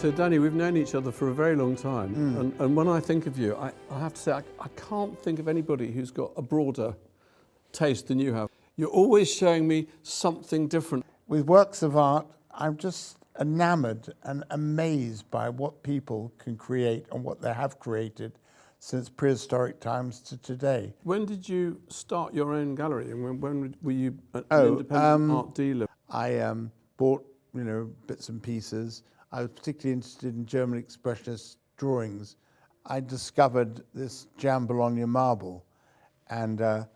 So Danny, we've known each other for a very long time, and when I think of you, I have to say I can't think of anybody who's got a broader taste than you have. You're always showing me something different. With works of art, I'm just enamoured and amazed by what people can create and what they have created since prehistoric times to today. When did you start your own gallery, and when were you an independent art dealer? I bought, bits and pieces. I was particularly interested in German expressionist drawings. I discovered this Jam Bologna marble, and I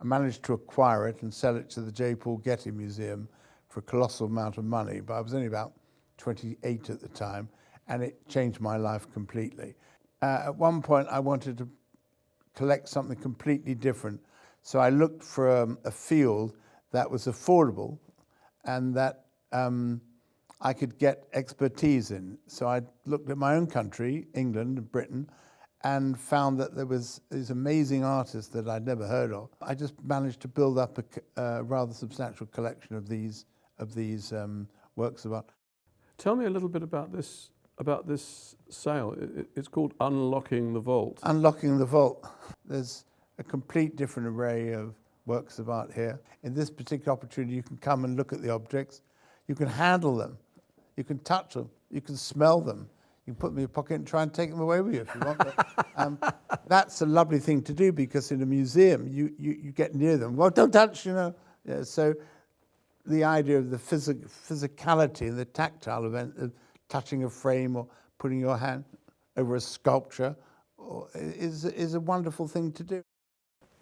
managed to acquire it and sell it to the J. Paul Getty Museum for a colossal amount of money, but I was only about 28 at the time, and it changed my life completely. At one point, I wanted to collect something completely different, so I looked for a field that was affordable and that I could get expertise in. So I looked at my own country, England and Britain, and found that there was these amazing artists that I'd never heard of. I just managed to build up a rather substantial collection of these works of art. Tell me a little bit about this sale. It's called Unlocking the Vault. Unlocking the Vault. There's a complete different array of works of art here. In this particular opportunity, you can come and look at the objects. You can handle them. You can touch them. You can smell them. You can put them in your pocket and try and take them away with you if you want. That's a lovely thing to do, because in a museum, you get near them. Well, don't touch, Yeah, so the idea of the physicality and the tactile event of touching a frame or putting your hand over a sculpture is a wonderful thing to do.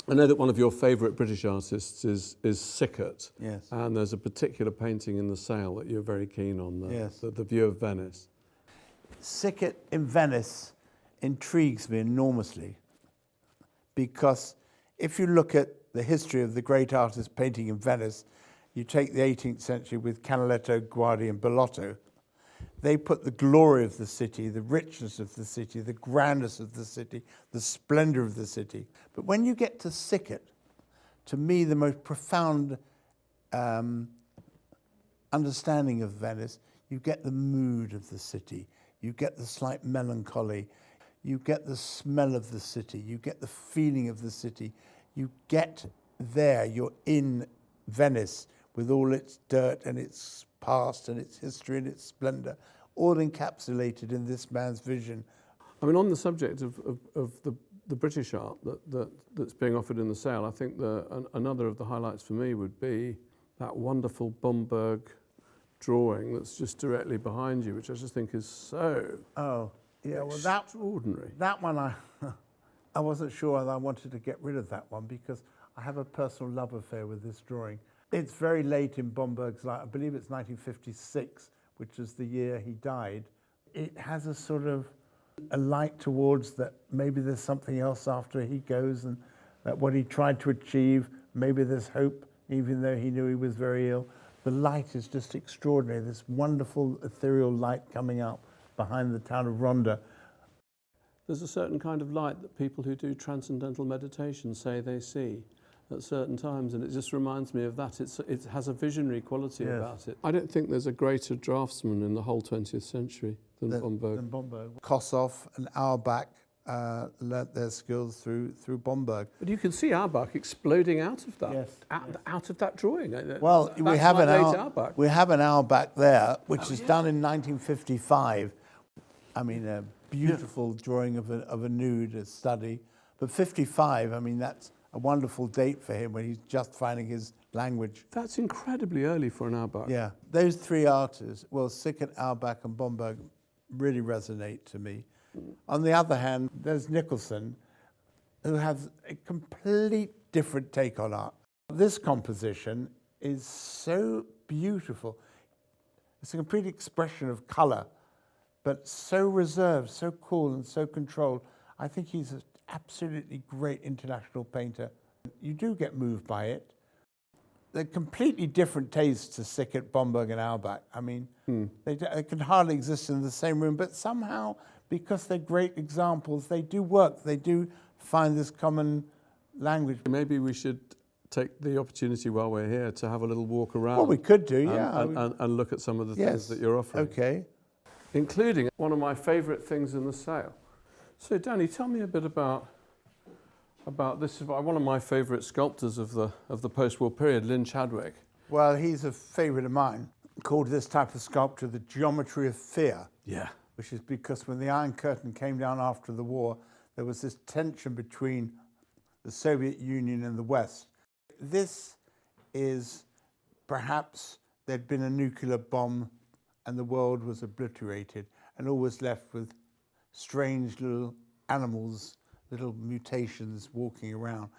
I know that one of your favourite British artists is Sickert. Yes. And there's a particular painting in the sale that you're very keen on, yes. the view of Venice. Sickert in Venice intrigues me enormously, because if you look at the history of the great artists painting in Venice, you take the 18th century with Canaletto, Guardi and Bellotto, they put the glory of the city, the richness of the city, the grandness of the city, the splendor of the city. But when you get to Sickert, to me the most profound understanding of Venice, you get the mood of the city, you get the slight melancholy, you get the smell of the city, you get the feeling of the city, you get there, you're in Venice with all its dirt and its past and its history and its splendor, all encapsulated in this man's vision. I mean, on the subject of the British art that's being offered in the sale, I think another of the highlights for me would be that wonderful Bomberg drawing that's just directly behind you, which I just think is so extraordinary. That one, I wasn't sure whether I wanted to get rid of that one, because I have a personal love affair with this drawing. It's very late in Bomberg's life. I believe it's 1956, which is the year he died. It has a sort of a light towards that maybe there's something else after he goes, and that what he tried to achieve, maybe there's hope, even though he knew he was very ill. The light is just extraordinary, this wonderful ethereal light coming up behind the town of Ronda. There's a certain kind of light that people who do transcendental meditation say they see at certain times, and it just reminds me of that. It has a visionary quality about it. I don't think there's a greater draftsman in the whole 20th century than Bomberg. Kossoff and Auerbach learnt their skills through Bomberg. But you can see Auerbach exploding out of that, yes. out of that drawing. Well, we have an Auerbach there, which is done in 1955. I mean, a beautiful drawing of a nude, a study. But 55, I mean, that's a wonderful date for him when he's just finding his language. That's incredibly early for an Auerbach. Yeah, those three artists, well, Sickert, Auerbach and Bomberg, really resonate to me. On the other hand, there's Nicholson, who has a complete different take on art. This composition is so beautiful. It's a complete expression of colour, but so reserved, so cool and so controlled. I think he's an absolutely great international painter. You do get moved by it. They're completely different tastes to Sickert, Bomberg and Auerbach. I mean, they can hardly exist in the same room, but somehow, because they're great examples, they do work. They do find this common language. Maybe we should take the opportunity while we're here to have a little walk around. Well, we could do, yeah. And look at some of the things that you're offering. Okay. including one of my favourite things in the sale. So Danny, tell me a bit about this. One of my favourite sculptors of the post-war period, Lynch Chadwick. Well, he's a favourite of mine. Called this type of sculpture the geometry of fear. Yeah. Which is because when the Iron Curtain came down after the war, there was this tension between the Soviet Union and the West. This is perhaps there'd been a nuclear bomb and the world was obliterated and all was left with strange little animals, little mutations walking around.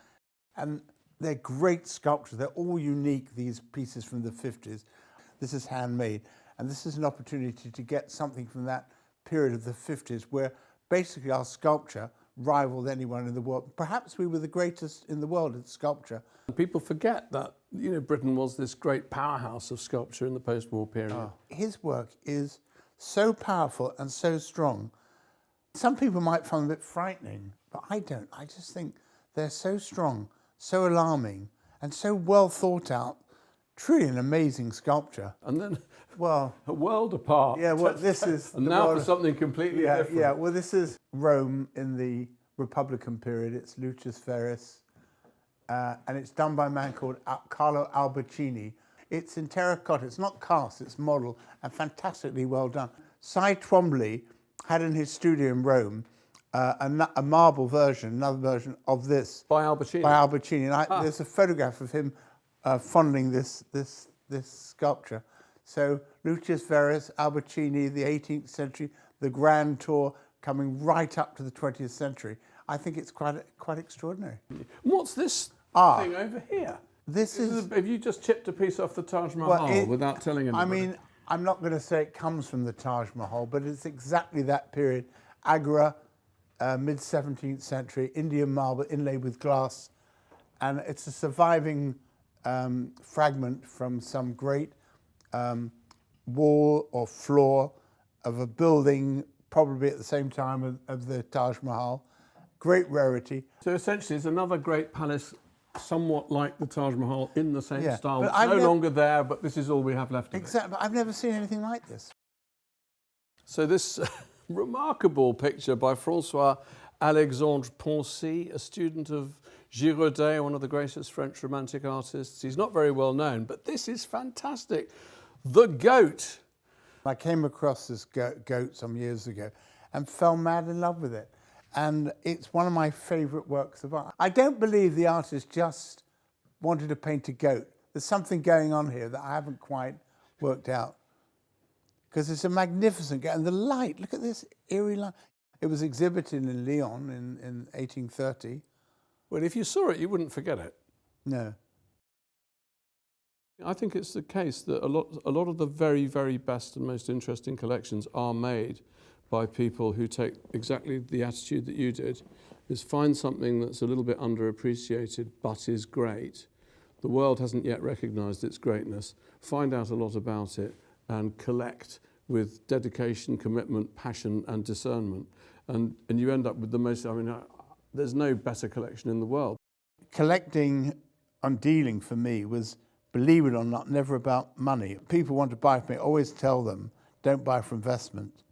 And they're great sculptures. They're all unique, these pieces from the 50s. This is handmade. And this is an opportunity to get something from that period of the 50s where basically our sculpture rivaled anyone in the world. Perhaps we were the greatest in the world at sculpture. People forget that, Britain was this great powerhouse of sculpture in the post-war period. His work is so powerful and so strong. Some people might find them a bit frightening, but I don't. I just think they're so strong, so alarming, and so well thought out. Truly an amazing sculpture. And then, well, a world apart. Yeah, well, this is... And now for something completely different. Yeah, well, this is Rome in the Republican period. It's Luchas Ferris, and it's done by a man called Carlo Albertini. It's in terracotta. It's not cast, it's model, and fantastically well done. Cy Twombly had in his studio in Rome a marble version, another version of this. By Albertini? By Albertini. And there's a photograph of him fondling this sculpture. So Luchas Ferris, Albertini, the 18th century, the Grand Tour, coming right up to the 20th century. I think it's quite extraordinary. What's this thing over here? This is... Have you just chipped a piece off the Taj Mahal without telling anybody? I mean, I'm not going to say it comes from the Taj Mahal, but it's exactly that period. Agura, mid-17th century, Indian marble inlaid with glass. And it's a surviving fragment from some great wall or floor of a building, probably at the same time of the Taj Mahal. Great rarity. So essentially it's another great palace, somewhat like the Taj Mahal, in the same style. It's no longer there, but this is all we have left of it. Exactly. I've never seen anything like this. So this remarkable picture by François-Alexandre Poncy, a student of Girodet, one of the greatest French romantic artists. He's not very well known, but this is fantastic. The goat. I came across this goat some years ago and fell mad in love with it. And it's one of my favourite works of art. I don't believe the artist just wanted to paint a goat. There's something going on here that I haven't quite worked out. Because it's a magnificent goat. And the light, look at this eerie light. It was exhibited in Lyon in 1830. Well, if you saw it, you wouldn't forget it. No. I think it's the case that a lot of the very, very best and most interesting collections are made by people who take exactly the attitude that you did, is find something that's a little bit underappreciated but is great. The world hasn't yet recognised its greatness. Find out a lot about it and collect with dedication, commitment, passion and discernment. And you end up with the most, there's no better collection in the world. Collecting and dealing for me was, believe it or not, never about money. People want to buy from me. I always tell them, don't buy for investment.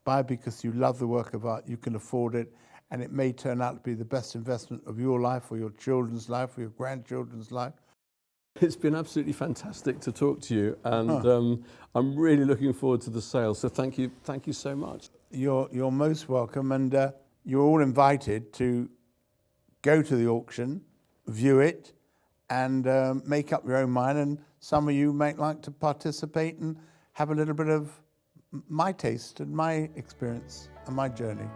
Buy because you love the work of art, you can afford it, and it may turn out to be the best investment of your life or your children's life or your grandchildren's life. It's been absolutely fantastic to talk to you, and I'm really looking forward to the sale, so thank you so much. You're most welcome, and you're all invited to go to the auction, view it, and make up your own mind, and some of you might like to participate and have a little bit of my taste and my experience and my journey.